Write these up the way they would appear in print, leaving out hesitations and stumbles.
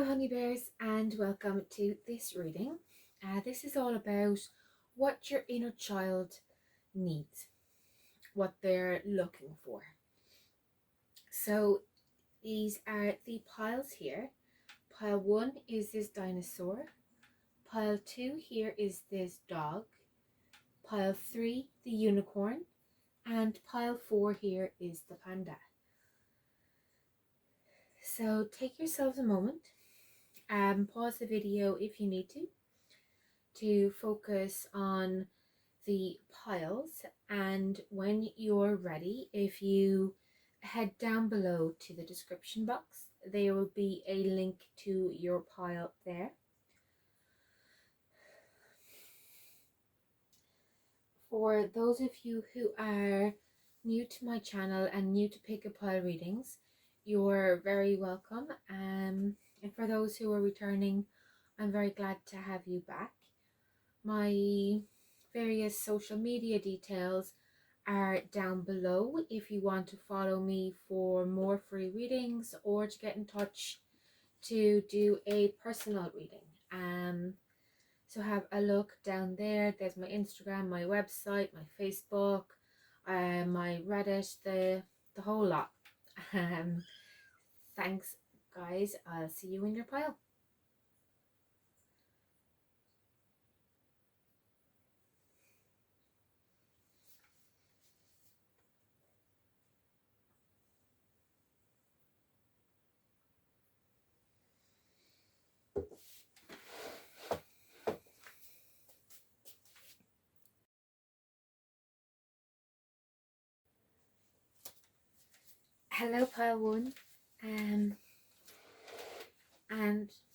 honey bears, and welcome to this reading. This is all about what your inner child needs, what they're looking for. So these are the piles here. Pile 1 is this dinosaur. Pile 2 here is this dog. Pile 3, the unicorn. And pile 4 here is the panda. So take yourselves a moment. Pause the video if you need to focus on the piles, and when you're ready, if you head down below to the description box, there will be a link to your pile there. For those of you who are new to my channel and new to pick a pile readings, you're very welcome, and for those who are returning, I'm very glad to have you back. My various social media details are down below if you want to follow me for more free readings or to get in touch to do a personal reading. So have a look down there. There's my Instagram, my website, my Facebook, my Reddit, the whole lot. Thanks guys, I'll see you in your pile. Hello pile 1, and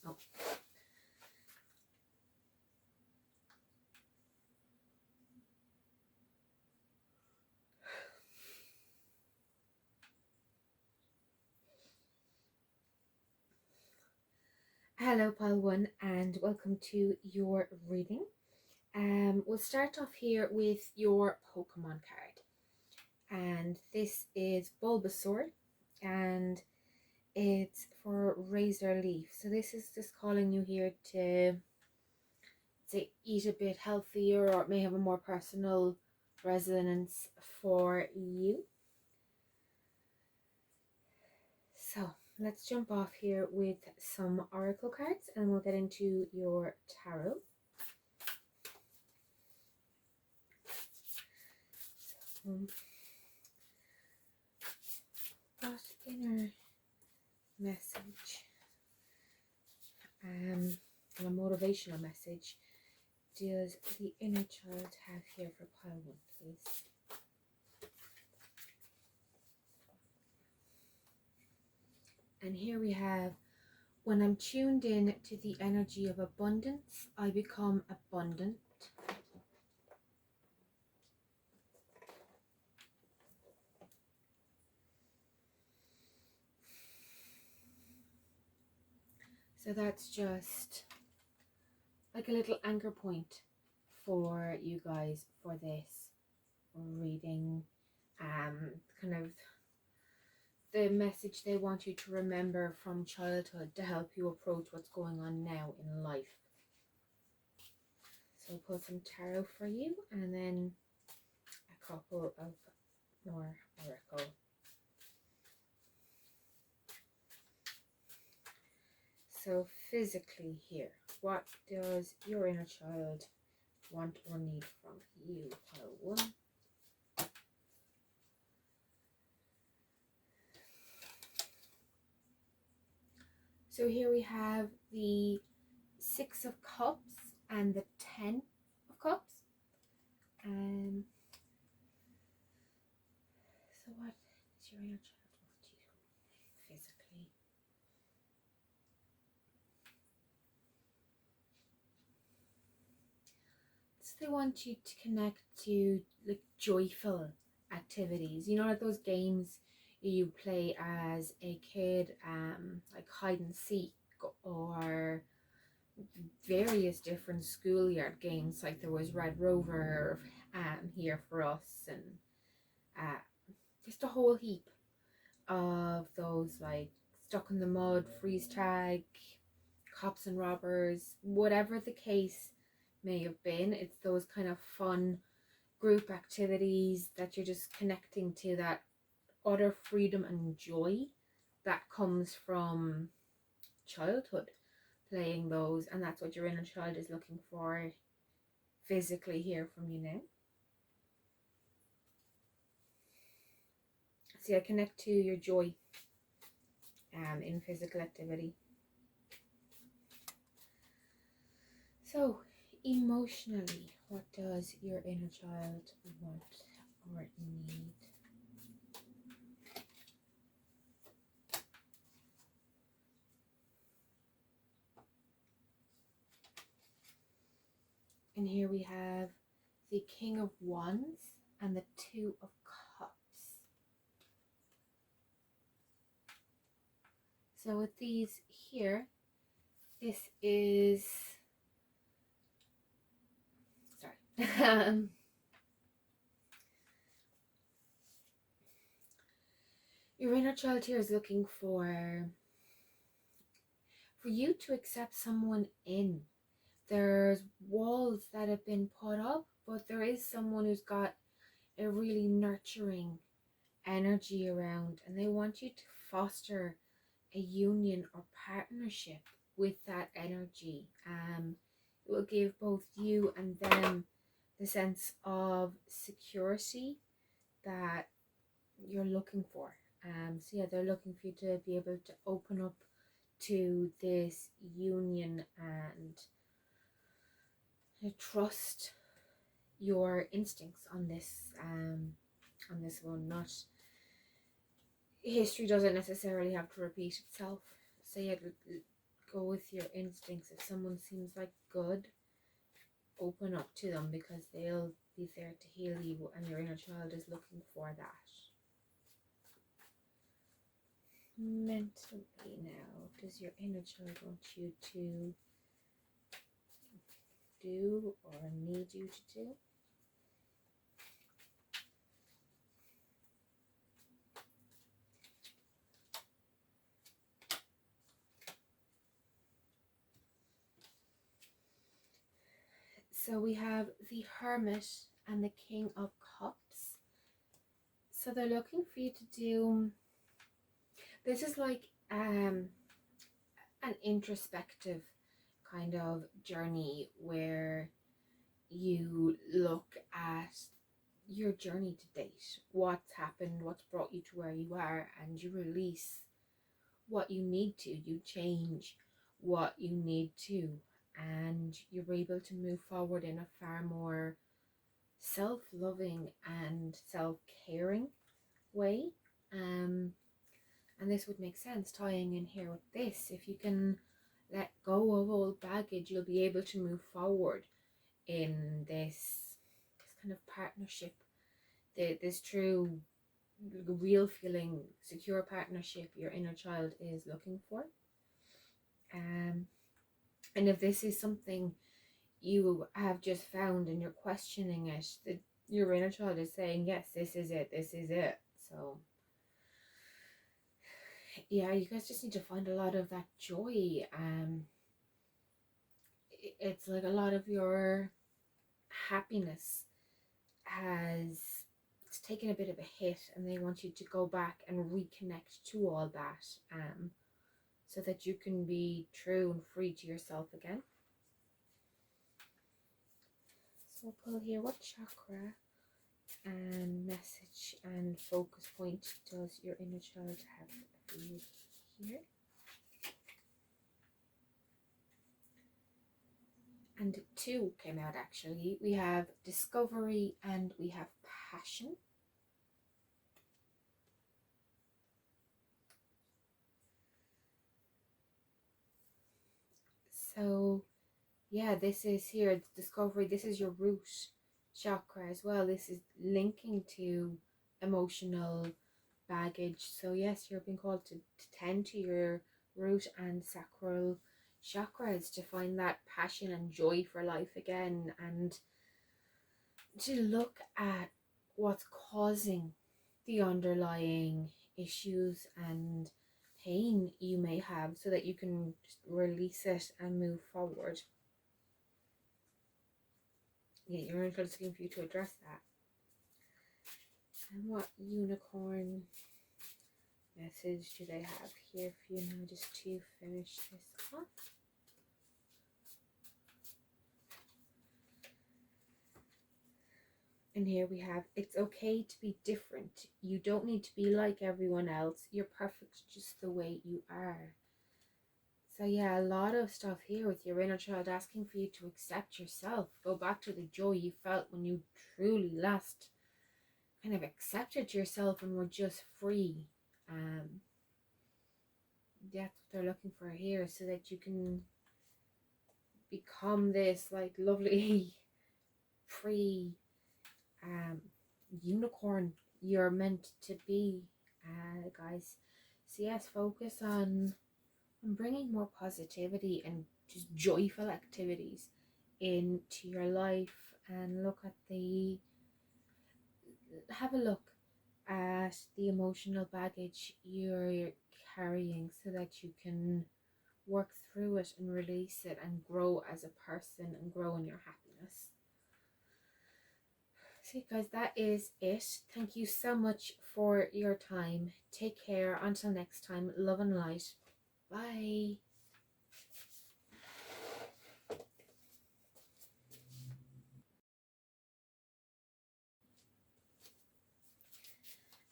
oh, hello pile 1, and welcome to your reading. We'll start off here with your Pokemon card, and this is Bulbasaur, and it's for Razor Leaf. So this is just calling you here to eat a bit healthier, or it may have a more personal resonance for you. So let's jump off here with some oracle cards, and we'll get into your tarot. What inner message and a motivational message does the inner child have here for pile 1, please? And here we have, when I'm tuned in to the energy of abundance, I become abundant. So that's just like a little anchor point for you guys for this reading. Kind of the message they want you to remember from childhood to help you approach what's going on now in life. So I'll pull some tarot for you, and then a couple of more oracle. So physically here, what does your inner child want or need from you, pile 1? So here we have the 6 of Cups and the 10 of Cups. So what is your inner child want you physically? So they want you to connect to like joyful activities, you know, like those games you play as a kid, like hide and seek, or various different schoolyard games, like there was Red Rover here for us, and just a whole heap of those, like Stuck in the Mud, Freeze Tag, cops and robbers, whatever the case may have been. It's those kind of fun group activities that you're just connecting to, that utter freedom and joy that comes from childhood, playing those. And that's what your inner child is looking for physically here from you now. See, I connect to your joy in physical activity. So emotionally, what does your inner child want or need? And here we have the King of Wands and the Two of Cups. So with these here, this is, sorry, your inner child here is looking for you to accept someone in. There's walls that have been put up, but there is someone who's got a really nurturing energy around, and they want you to foster a union or partnership with that energy. It will give both you and them the sense of security that you're looking for. So yeah, they're looking for you to be able to open up to this union and trust your instincts on this one. Not, history doesn't necessarily have to repeat itself. So yeah, go with your instincts. If someone seems like good, open up to them, because they'll be there to heal you, and your inner child is looking for that. Mentally now, does your inner child want you to do or need you to do? So we have the Hermit and the King of Cups. So they're looking for you to do, this is like an introspective kind of journey where you look at your journey to date, what's happened, what's brought you to where you are, and you release what you need to, you change what you need to, and you're able to move forward in a far more self-loving and self-caring way. And this would make sense tying in here with this. If you can let go of old baggage, you'll be able to move forward in this kind of partnership, this true, real feeling, secure partnership your inner child is looking for. And if this is something you have just found and you're questioning it, that your inner child is saying, yes, this is it, this is it. So yeah, you guys just need to find a lot of that joy. It's like a lot of your happiness it's taken a bit of a hit, and they want you to go back and reconnect to all that, so that you can be true and free to yourself again. So we'll pull here, what chakra and message and focus point does your inner child have for you here? And two came out actually. We have discovery and we have passion. So yeah, this is here, discovery. This is your root chakra as well. This is linking to emotional baggage. So yes, you're being called to tend to your root and sacral chakras to find that passion and joy for life again, and to look at what's causing the underlying issues and pain you may have so that you can just release it and move forward. Yeah, your angel is looking for you to address that. And what unicorn message do they have here for you now, just to finish this off? And here we have, it's okay to be different. You don't need to be like everyone else. You're perfect just the way you are. So yeah, a lot of stuff here with your inner child asking for you to accept yourself. Go back to the joy you felt when you truly last kind of accepted yourself and were just free. That's what they're looking for here, so that you can become this like lovely free unicorn you're meant to be, guys. So yes, focus on bringing more positivity and just joyful activities into your life, and have a look at the emotional baggage you're carrying, so that you can work through it and release it and grow as a person and grow in your happiness. So guys, that is it. Thank you so much for your time. Take care. Until next time, love and light. Bye.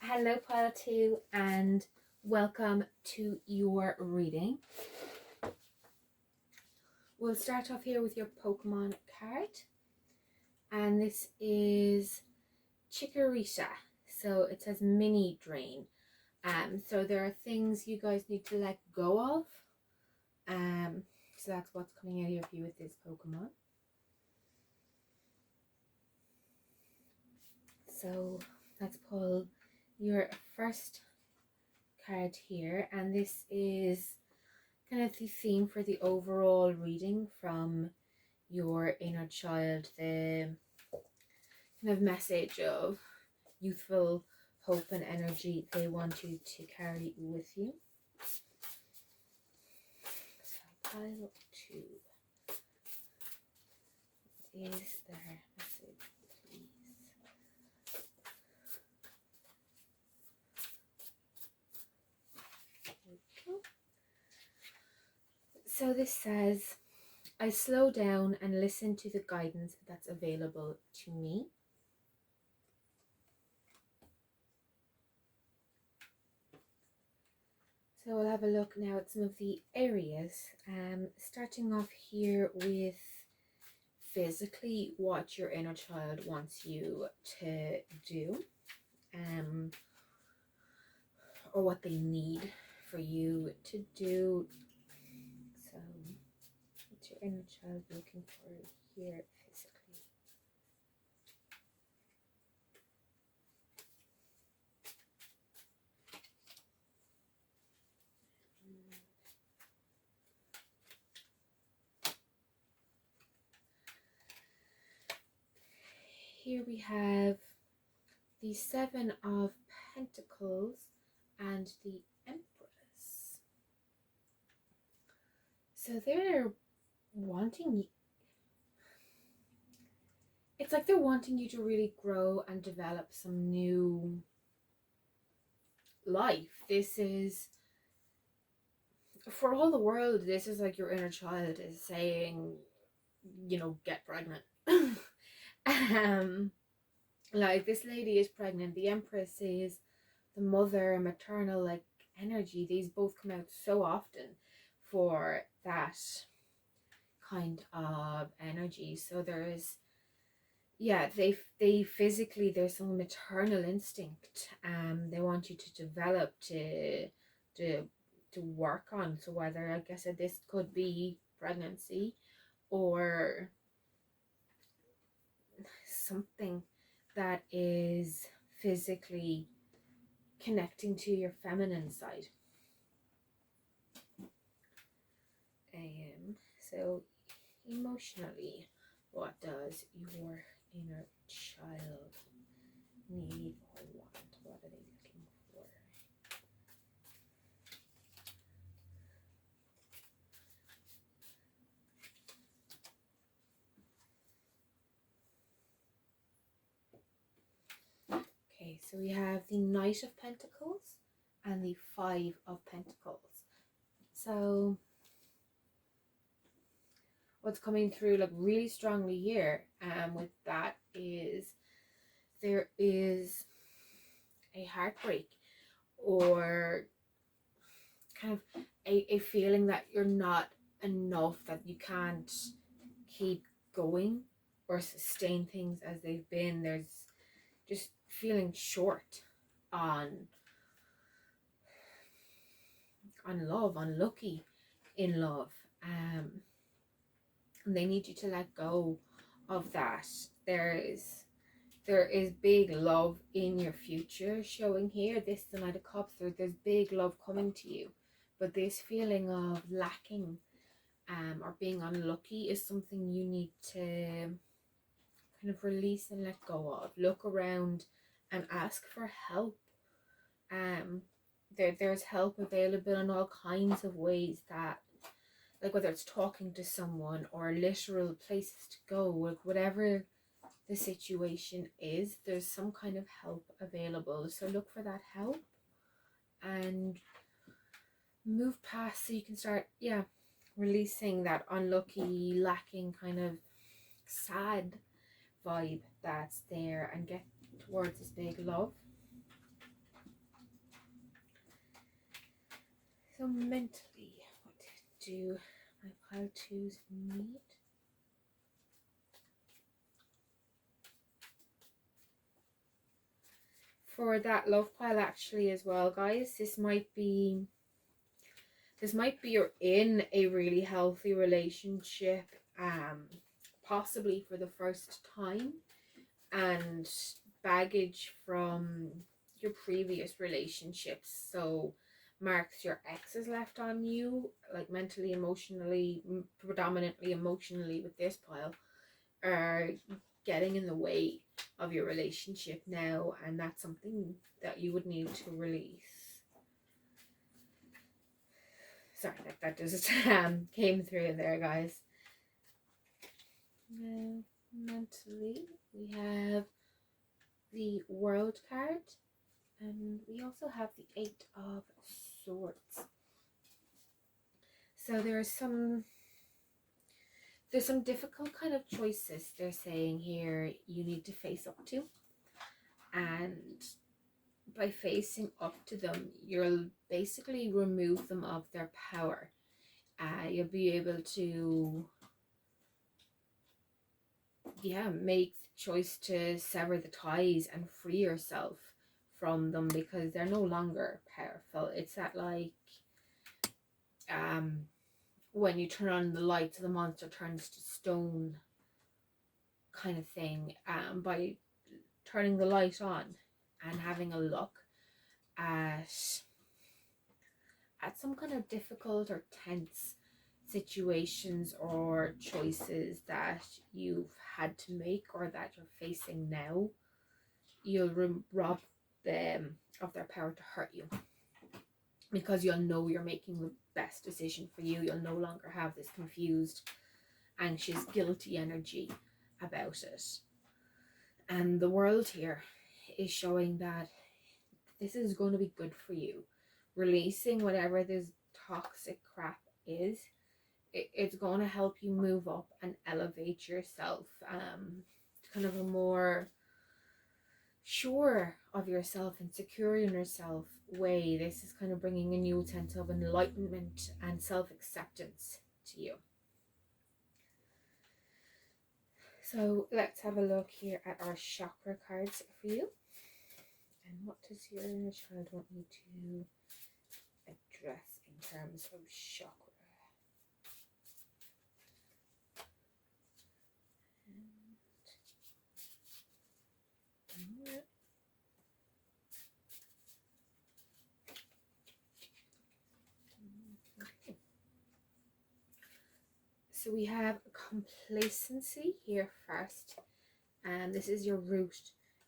Hello, Pile 2, and welcome to your reading. We'll start off here with your Pokemon card, and this is Chikorita. So it says mini drain. So there are things you guys need to let go of. So that's what's coming out here for you with this Pokemon. So let's pull your first card here, and this is kind of the theme for the overall reading from your inner child, the kind of message of youthful hope and energy they want you to carry with you. So pile 2. What is their message, please? So this says, I slow down and listen to the guidance that's available to me. So we'll have a look now at some of the areas, starting off here with physically what your inner child wants you to do, or what they need for you to do. So what's your inner child looking for here physically? Here we have the 7 of Pentacles and the Empress. So they're wanting you, it's like they're wanting you to really grow and develop some new life. This is, for all the world, this is like your inner child is saying, you know, get pregnant. Like this lady is pregnant. The Empress is the mother, maternal like energy. These both come out so often for that kind of energy. So there's, yeah, they physically, there's some maternal instinct. They want you to develop, to work on. So whether, like I said, this could be pregnancy or something that is physically connecting to your feminine side. So emotionally, what does your inner child need or want? What are they looking for? So we have the Knight of Pentacles and the Five of Pentacles. So what's coming through like really strongly here with that is there is a heartbreak, or kind of a feeling that you're not enough, that you can't keep going or sustain things as they've been. There's just feeling short on love, unlucky in love, and they need you to let go of that. There is big love in your future showing here. This the Knight of Cups, there's big love coming to you, but this feeling of lacking or being unlucky is something you need to kind of release and let go of. Look around and ask for help. There's help available in all kinds of ways, that like whether it's talking to someone or literal places to go, like whatever the situation is, there's some kind of help available. So look for that help and move past, so you can start releasing that unlucky, lacking, kind of sad vibe that's there, and get towards this big love. So mentally, what do my pile twos need? For that love pile actually as well, guys, this might be you're in a really healthy relationship, possibly for the first time, and baggage from your previous relationships, so marks your exes left on you, like mentally, emotionally, predominantly emotionally with this pile, are getting in the way of your relationship now, and that's something that you would need to release. Sorry, that just came through there, guys. Now, mentally, we have the World card, and we also have the Eight of Swords. So there's some difficult kind of choices they're saying here you need to face up to, and by facing up to them, you'll basically remove them of their power. You'll be able to make the choice to sever the ties and free yourself from them, because they're no longer powerful. It's that like when you turn on the lights, the monster turns to stone kind of thing. By turning the light on and having a look at some kind of difficult or tense situations or choices that you've had to make or that you're facing now, you'll rob them of their power to hurt you, because you'll know you're making the best decision for you. You'll no longer have this confused, anxious, guilty energy about it. And the world here is showing that this is going to be good for you. Releasing whatever this toxic crap is, it's going to help you move up and elevate yourself kind of a more sure of yourself and secure in yourself way. This is kind of bringing a new sense of enlightenment and self-acceptance to you. So let's have a look here at our chakra cards for you. And what does your inner child want you to address in terms of chakra? Okay. So we have complacency here first, and this is your root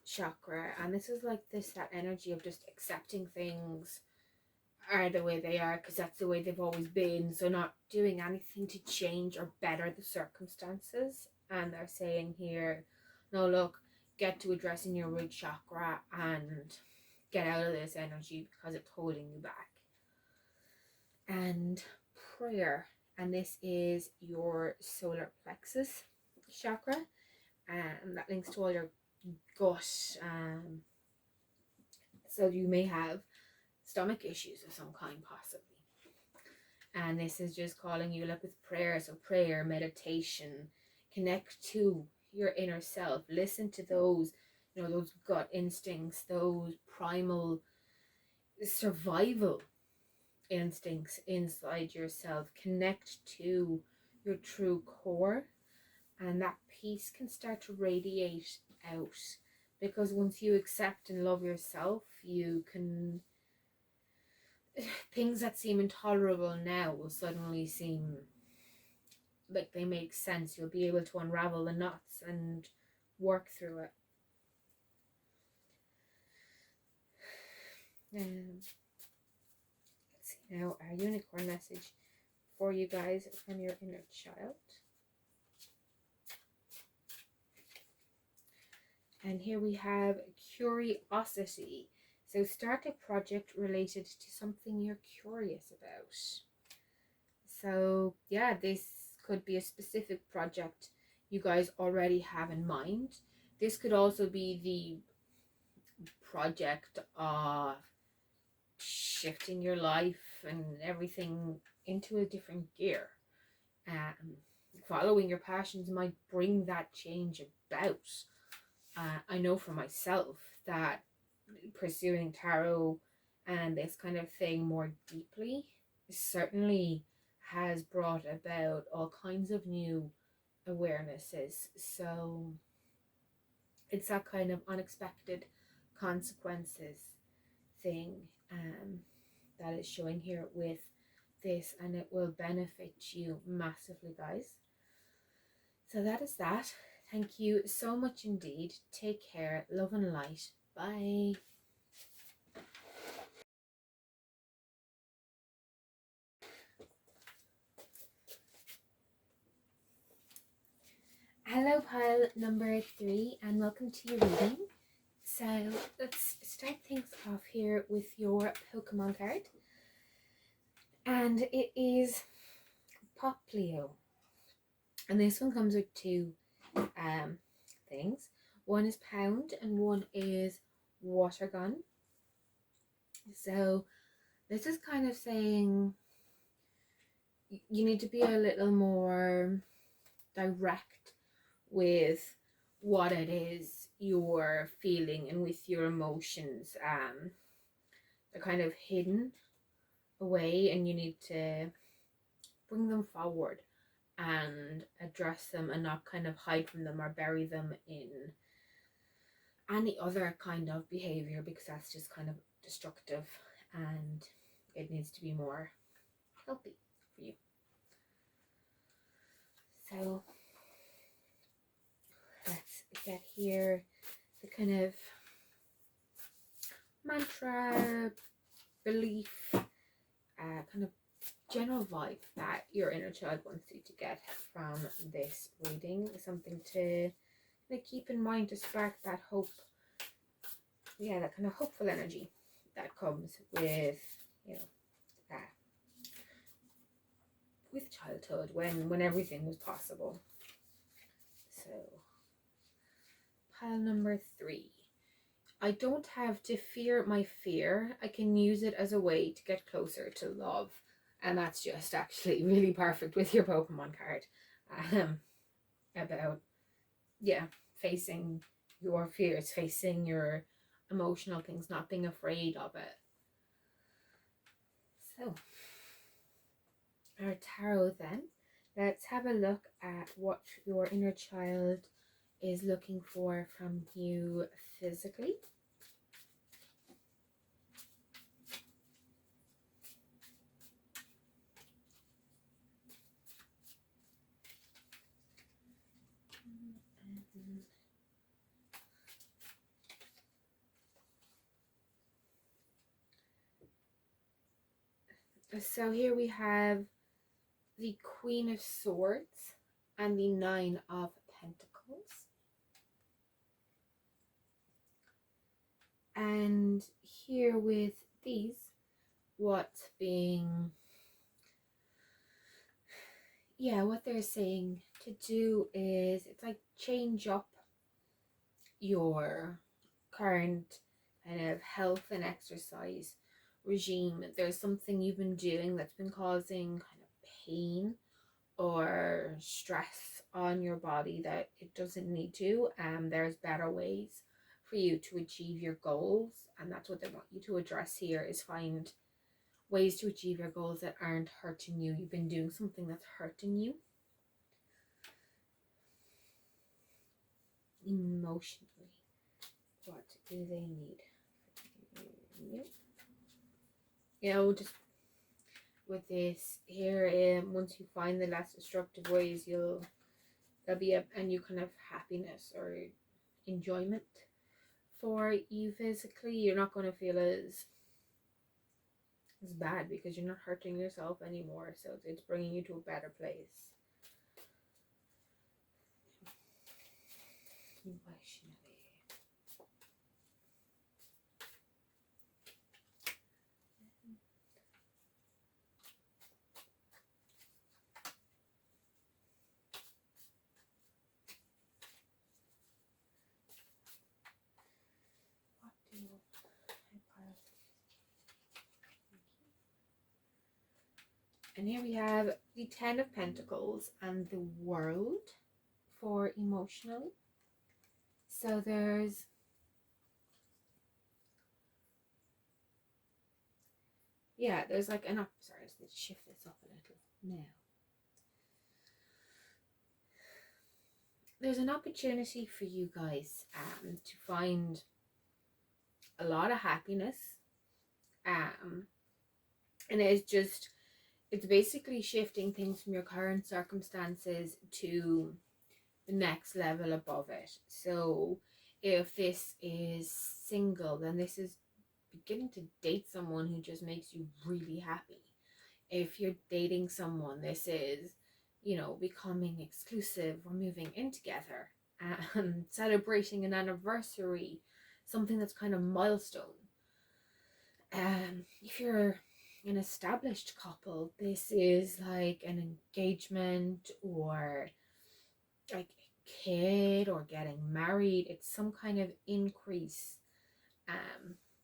chakra, and this is like that energy of just accepting things are the way they are because that's the way they've always been, so not doing anything to change or better the circumstances. And they're saying here, no, look, get to addressing your root chakra and get out of this energy because it's holding you back. And prayer, and this is your solar plexus chakra, and that links to all your gut. So you may have stomach issues of some kind, possibly. And this is just calling you like with prayer. So prayer, meditation, connect to your inner self. Listen to those, those gut instincts, those primal survival instincts inside yourself. Connect to your true core, and that peace can start to radiate out, because once you accept and love yourself, you can, things that seem intolerable now will suddenly seem like they make sense. You'll be able to unravel the knots and work through it. Let's see now, our unicorn message for you guys from your inner child. And here we have curiosity. So start a project related to something you're curious about. So yeah, this could be a specific project you guys already have in mind. This could also be the project of shifting your life and everything into a different gear. Following your passions might bring that change about. I know for myself that pursuing tarot and this kind of thing more deeply certainly has brought about all kinds of new awarenesses. So it's that kind of unexpected consequences thing that is showing here with this, and it will benefit you massively, guys. So that is that. Thank you so much indeed. Take care. Love and light. Bye. Hello, pile number 3, and welcome to your reading. So let's start things off here with your Pokemon card. And it is Poplio. And this one comes with two things. One is pound and one is water gun. So this is kind of saying you need to be a little more direct with what it is you're feeling and with your emotions. They're kind of hidden away, and you need to bring them forward and address them and not kind of hide from them or bury them in any other kind of behavior, because that's just kind of destructive, and it needs to be more healthy for you. So let's get here the kind of mantra, belief, kind of general vibe that your inner child wants you to get from this reading. Something to keep in mind to spark that hope, that kind of hopeful energy that comes with, with childhood, when everything was possible. So pile number 3. I don't have to fear my fear. I can use it as a way to get closer to love. And that's just actually really perfect with your Pokemon card. About, facing your fears, facing your emotional things, not being afraid of it. So, our tarot then. Let's have a look at what your inner child is looking for from you physically. So here we have the Queen of Swords and the Nine of Pentacles. And here with these, what's being, what they're saying to do is, it's like change up your current kind of health and exercise regime. There's something you've been doing that's been causing kind of pain or stress on your body that it doesn't need to. There's better ways for you to achieve your goals, and that's what they want you to address here, is find ways to achieve your goals that aren't hurting you. You've been doing something that's hurting you emotionally. What do they need? Just with this here, once you find the less destructive ways, there'll be a new kind of happiness or enjoyment for you physically. You're not going to feel as bad because you're not hurting yourself anymore, so it's bringing you to a better place emotionally. And here we have the Ten of Pentacles and the World for emotionally. So there's like an sorry, I just need to shift this up a little now. There's an opportunity for you guys to find a lot of happiness, and it's basically shifting things from your current circumstances to the next level above it. So if this is single, then this is beginning to date someone who just makes you really happy. If you're dating someone, this is, becoming exclusive or moving in together, celebrating an anniversary, something that's kind of milestone. If you're an established couple, this is like an engagement or like a kid or getting married. It's some kind of increase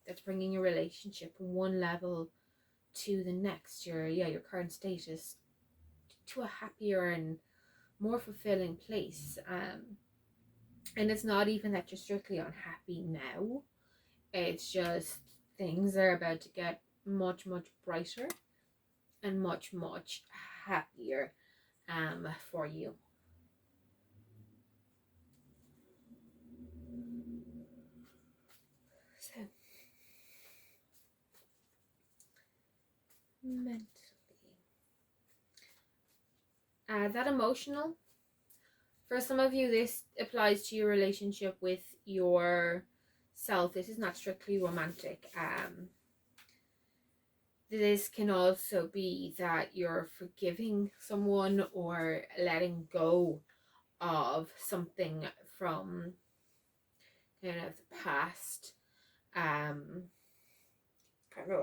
that's bringing your relationship one level to the next, your current status, to a happier and more fulfilling place. And it's not even that you're strictly unhappy now, it's just things are about to get much brighter and much happier for you. So mentally, that emotional, for some of you this applies to your relationship with yourself. This is not strictly romantic. This can also be that you're forgiving someone or letting go of something from kind of the past. Kind of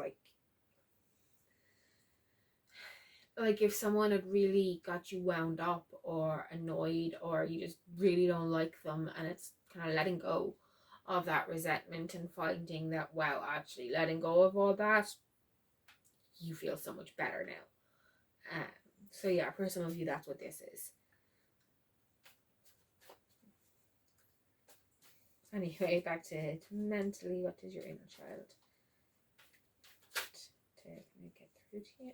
like if someone had really got you wound up or annoyed, or you just really don't like them, and it's kind of letting go of that resentment and finding that, wow, actually letting go of all that, you feel so much better now. So yeah, for some of you that's what this is. Anyway, back to mentally, what is your inner child to get through to you?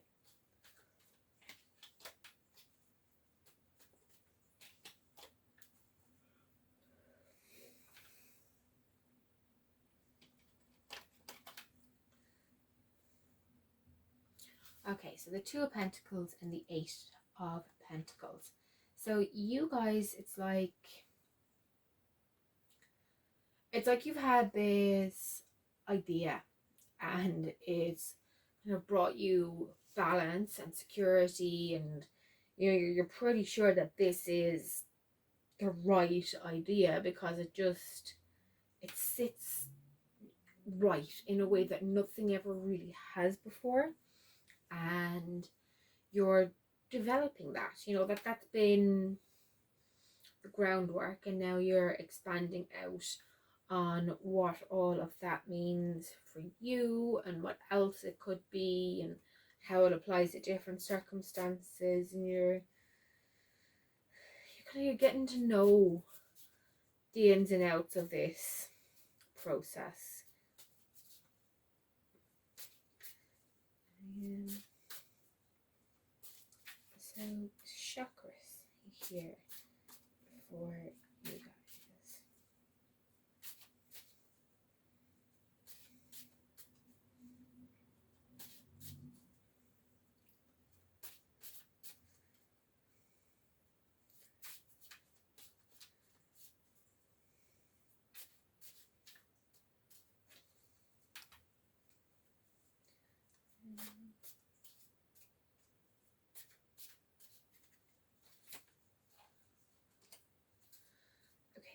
Okay, so the Two of Pentacles and the Eight of Pentacles. So you guys, it's like you've had this idea and it's kind of brought you balance and security, and you're pretty sure that this is the right idea because it sits right in a way that nothing ever really has before, and you're developing that, that's been the groundwork, and now you're expanding out on what all of that means for you and what else it could be and how it applies to different circumstances, and you're getting to know the ins and outs of this process. So chakras here for you guys.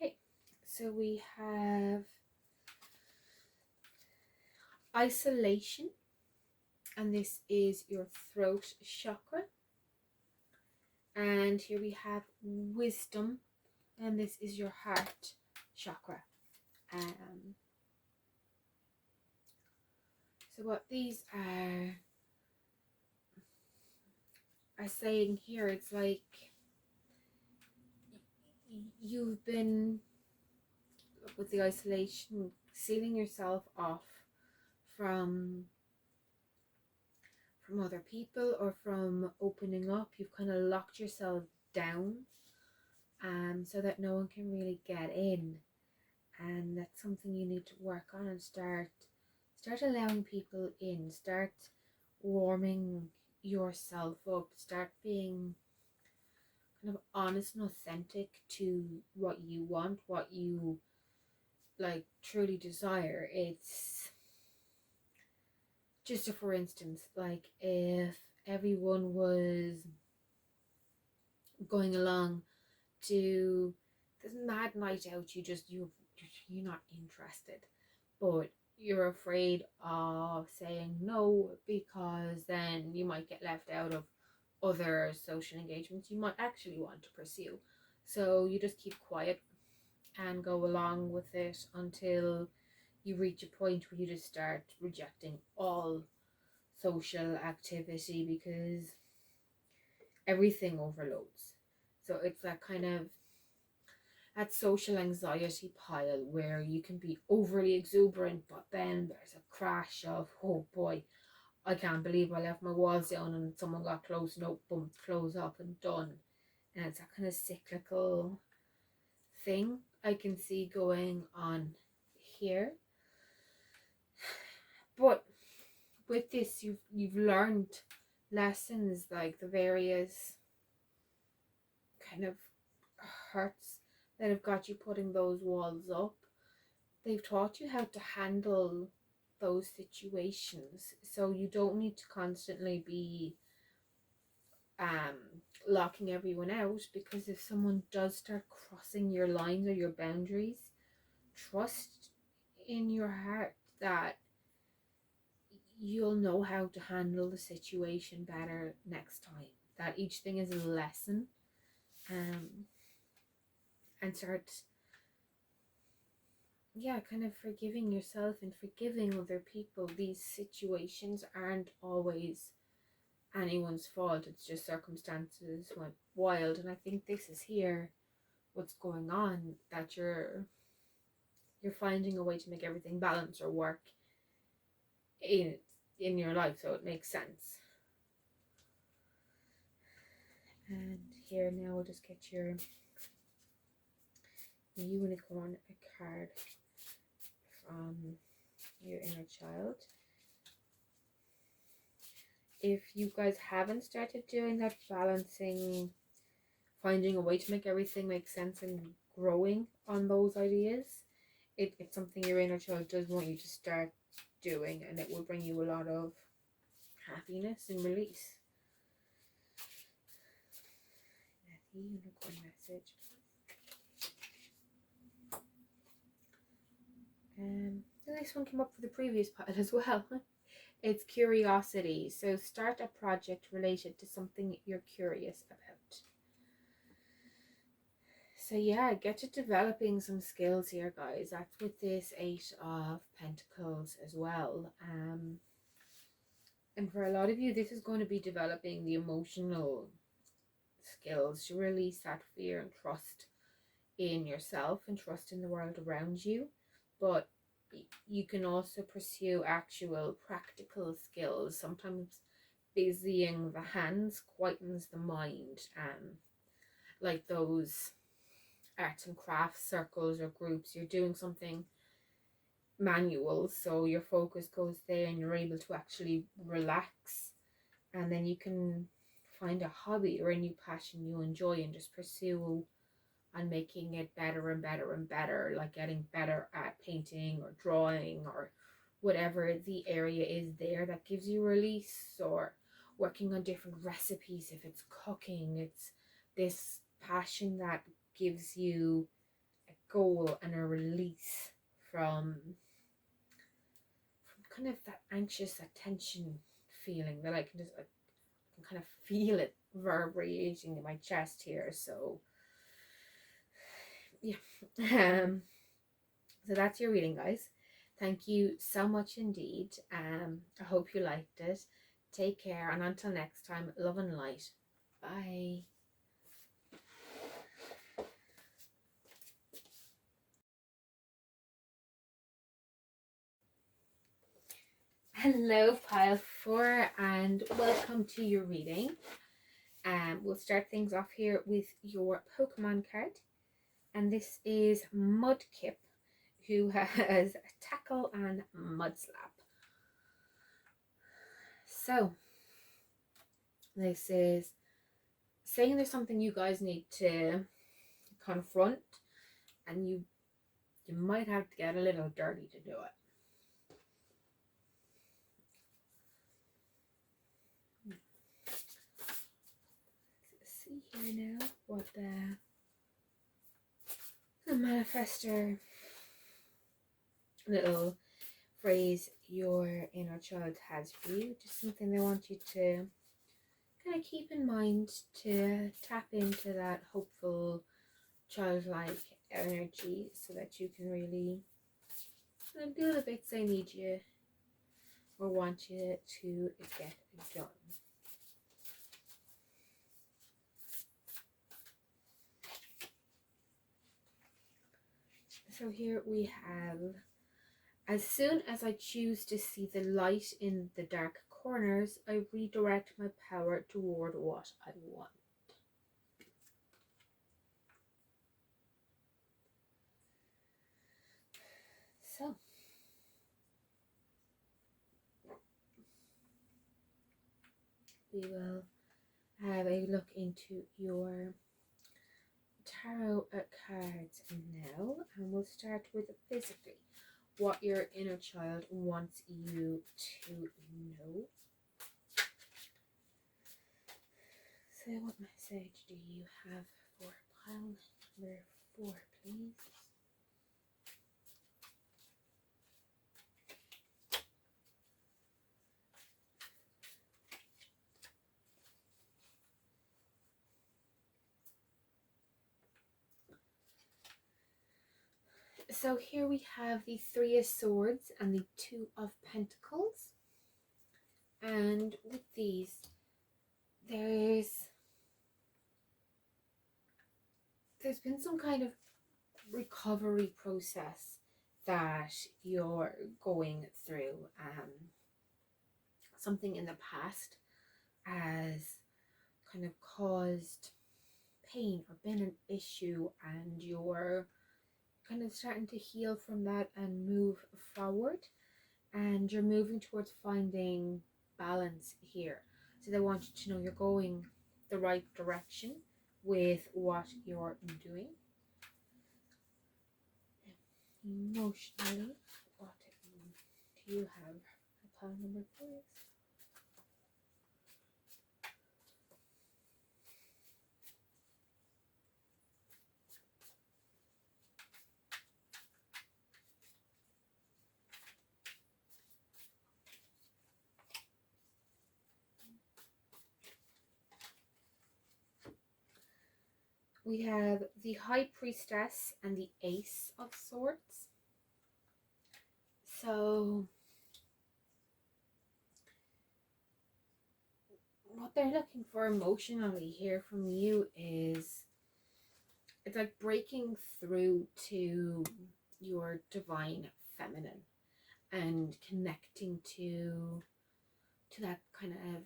Okay, so we have isolation, and this is your throat chakra. And here we have wisdom, and this is your heart chakra. So what these are saying here, it's like you've been, with the isolation, sealing yourself off from other people or from opening up. You've kind of locked yourself down, so that no one can really get in, and that's something you need to work on and start allowing people in, start warming yourself up, start being kind of honest and authentic to what you want, what you like truly desire. It's just for instance, like if everyone was going along to this mad night out, you're not interested, but you're afraid of saying no because then you might get left out of other social engagements you might actually want to pursue. So you just keep quiet and go along with it until you reach a point where you just start rejecting all social activity because everything overloads. So it's that kind of that social anxiety pile where you can be overly exuberant, but then there's a crash of, oh boy, I can't believe I left my walls down and someone got close, no, boom, close up and done. And it's that kind of cyclical thing I can see going on here. But with this, you've learned lessons, like the various kind of hurts that have got you putting those walls up. They've taught you how to handle those situations, so you don't need to constantly be locking everyone out, because if someone does start crossing your lines or your boundaries, trust in your heart that you'll know how to handle the situation better next time, that each thing is a lesson, and start kind of forgiving yourself and forgiving other people. These situations aren't always anyone's fault, it's just circumstances went wild, and I think this is here what's going on, that you're finding a way to make everything balance or work in your life, so it makes sense. And here now we'll just get your unicorn card from your inner child. If you guys haven't started doing that balancing, finding a way to make everything make sense and growing on those ideas, it's something your inner child does want you to start doing, and it will bring you a lot of happiness and release. The unicorn message. this one came up for the previous pile as well. It's curiosity. So start a project related to something you're curious about. So yeah, get to developing some skills here, guys. That's with this Eight of Pentacles as well. And for a lot of you, this is going to be developing the emotional skills to release that fear and trust in yourself and trust in the world around you. But you can also pursue actual practical skills. Sometimes busying the hands quietens the mind. Like those arts and crafts circles or groups, you're doing something manual, so your focus goes there and you're able to actually relax, and then you can find a hobby or a new passion you enjoy and just pursue and making it better and better and better, like getting better at painting or drawing or whatever the area is there that gives you release, or working on different recipes. If it's cooking, it's this passion that gives you a goal and a release from kind of that anxious, that tension feeling that I can kind of feel it vibrating in my chest here. So yeah. So that's your reading, guys. Thank you so much indeed. I hope you liked it. Take care, and until next time, love and light. Bye. Hello, pile 4, and welcome to your reading. We'll start things off here with your Pokemon card, and this is Mudkip, who has Tackle and Mudslap. So this is saying there's something you guys need to confront, and you might have to get a little dirty to do it. Let's see here now what the manifestor little phrase your inner child has for you. Just something they want you to kind of keep in mind to tap into that hopeful childlike energy, so that you can really do the bits they need you or want you to get done. So here we have, as soon as I choose to see the light in the dark corners, I redirect my power toward what I want. So, we will have a look into your tarot cards now, and we'll start with physically what your inner child wants you to know. So what message do you have for pile number 4, please? So here we have the 3 of Swords and the 2 of Pentacles. And with these, there's been some kind of recovery process that you're going through. Something in the past has kind of caused pain or been an issue, and you're kind of starting to heal from that and move forward, and you're moving towards finding balance here. So they want you to know you're going the right direction with what you're doing. Emotionally, what do you have? Pile number 4. We have the High Priestess and the Ace of Swords. So what they're looking for emotionally here from you is, it's like breaking through to your divine feminine and connecting to that kind of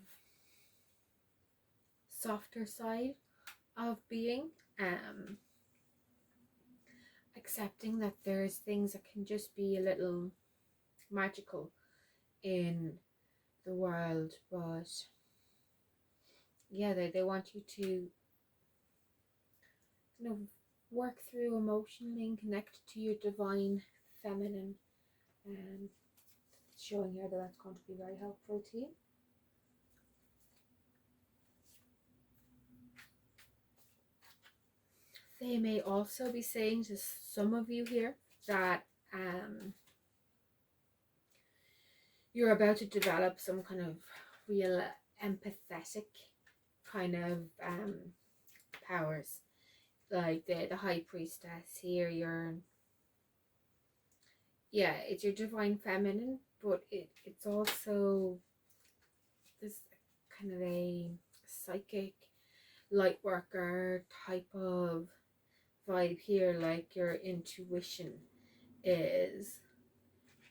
softer side of being, accepting that there's things that can just be a little magical in the world, but yeah, they want you to kind of work through emotionally and connect to your divine feminine, and showing here that that's going to be very helpful to you. They may also be saying to some of you here that you're about to develop some kind of real empathetic kind of powers, like the High Priestess here. It's your divine feminine, but it's also this kind of a psychic light worker type of vibe here. Like your intuition is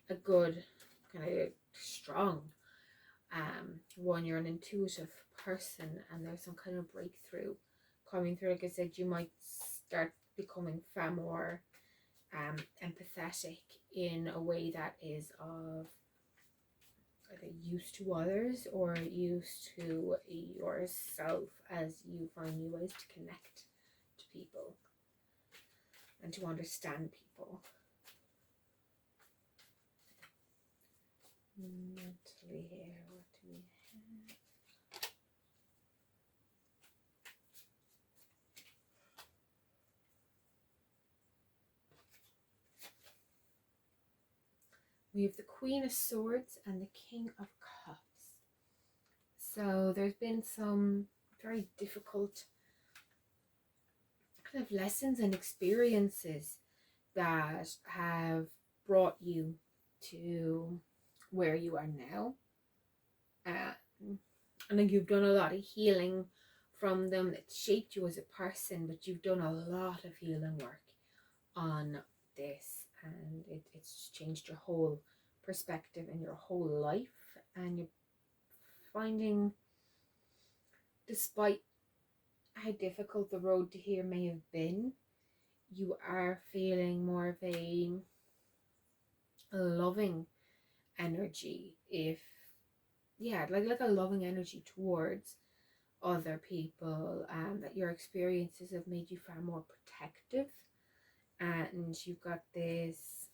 a good kind of strong one. You're an intuitive person, and there's some kind of breakthrough coming through. Like I said, you might start becoming far more empathetic in a way that is of either use to others or use to yourself, as you find new ways to connect to people and to understand people. Mentally here, what do we have? We have the Queen of Swords and the King of Cups. So there's been some very difficult kind of lessons and experiences that have brought you to where you are now. And then you've done a lot of healing from them that shaped you as a person, but you've done a lot of healing work on this, and it's changed your whole perspective and your whole life. And you're finding, despite how difficult the road to here may have been, you are feeling more of a loving energy, like a loving energy towards other people, that your experiences have made you far more protective, and you've got this,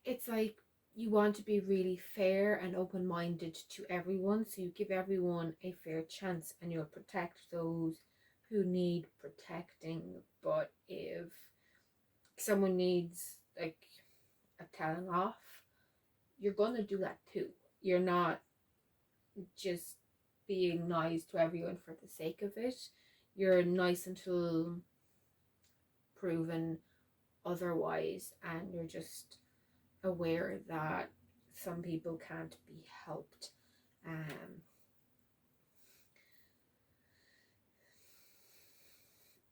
it's like you want to be really fair and open-minded to everyone, so you give everyone a fair chance and you'll protect those who need protecting. But if someone needs like a telling off, you're gonna do that too. You're not just being nice to everyone for the sake of it. You're nice until proven otherwise, and you're just aware that some people can't be helped.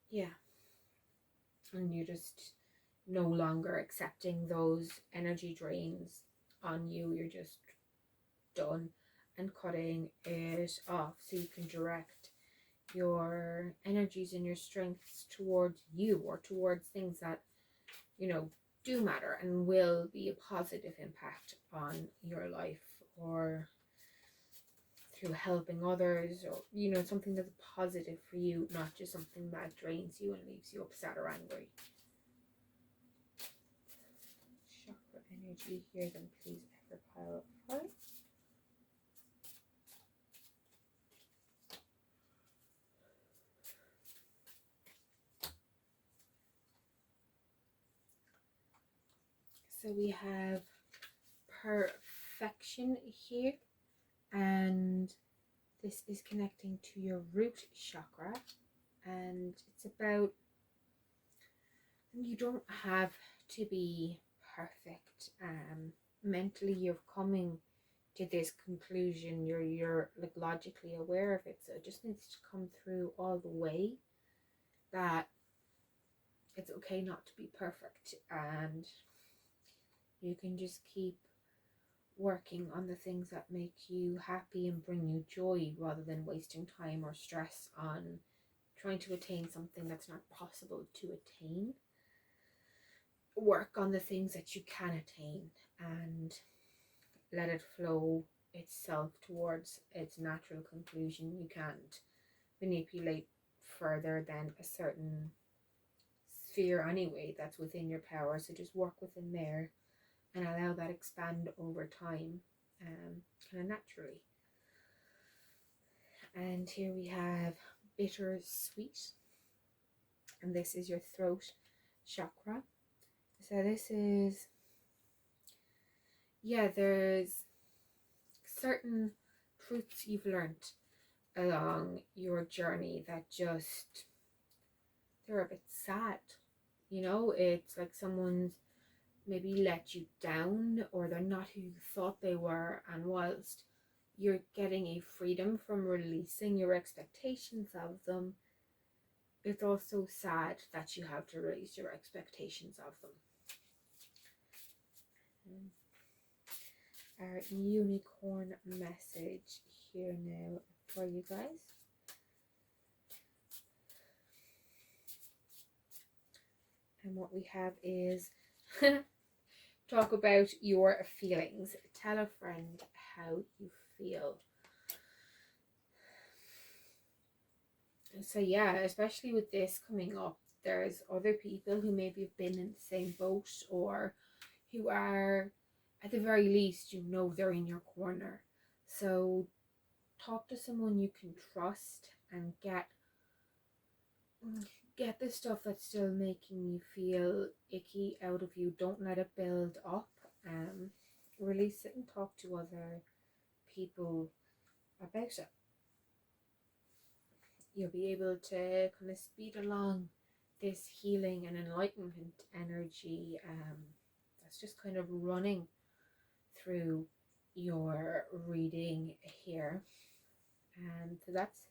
Yeah, and you're just no longer accepting those energy drains on you. You're just done and cutting it off, so you can direct your energies and your strengths towards you, or towards things that do matter and will be a positive impact on your life, or through helping others, or something that's positive for you, not just something that drains you and leaves you upset or angry. Chakra energy here, then please ever pile up 5. So we have perfection here, and This is connecting to your root chakra, and it's about, you don't have to be perfect. Mentally, you're coming to this conclusion. You're like logically aware of it, so it just needs to come through all the way that it's okay not to be perfect, and you can just keep working on the things that make you happy and bring you joy, rather than wasting time or stress on trying to attain something that's not possible to attain. Work on the things that you can attain and let it flow itself towards its natural conclusion. You can't manipulate further than a certain sphere anyway that's within your power, so just work within there and allow that expand over time, kind of naturally. And here we have bittersweet, and this is your throat chakra. So this is, there's certain truths you've learned along your journey that just, they're a bit sad. It's like someone's maybe let you down, or they're not who you thought they were, and whilst you're getting a freedom from releasing your expectations of them, it's also sad that you have to release your expectations of them. Our unicorn message here now for you guys. And what we have is talk about your feelings. Tell a friend how you feel. So yeah, especially with this coming up, there's other people who maybe have been in the same boat, or who are, at the very least, they're in your corner. So talk to someone you can trust and get the stuff that's still making you feel icky out of you. Don't let it build up. Release it and talk to other people about it. You'll be able to kind of speed along this healing and enlightenment energy that's just kind of running through your reading here. And so that's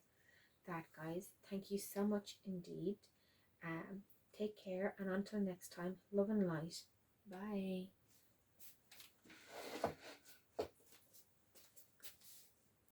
that, guys. Thank you so much indeed. Take care, and until next time, love and light. Bye.